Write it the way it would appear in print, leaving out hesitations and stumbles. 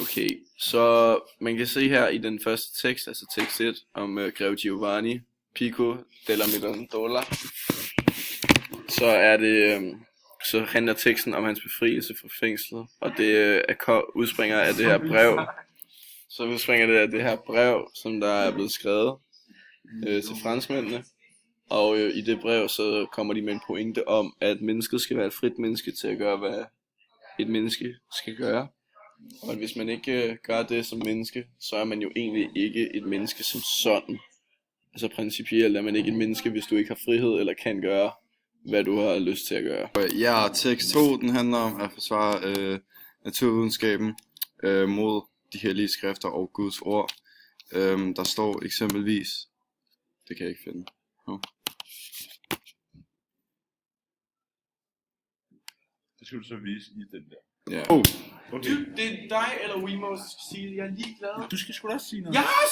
Okay, så man kan se her i den første tekst, altså tekst 1, om Grev Giovanni Pico della Mirandola, så er det, så handler teksten om hans befrielse fra fængslet, og det udspringer af det her brev, som der er blevet skrevet til franskmændene, og i det brev, så kommer de med en pointe om, at mennesket skal være et frit menneske til at gøre, hvad et menneske skal gøre. Og at hvis man ikke gør det som menneske, så er man jo egentlig ikke et menneske som sådan. Altså principielt er man ikke et menneske, hvis du ikke har frihed eller kan gøre, hvad du har lyst til at gøre. Ja, tekst 2, den handler om at forsvare naturvidenskaben mod de hellige skrifter og Guds ord. Der står eksempelvis, det kan jeg ikke finde. Det skal du så vise i den der. Ja. Okay. Det er dig eller Wemos, der skal sige, jeg er ligeglad. Du skal sgu da også sige noget. Jeg har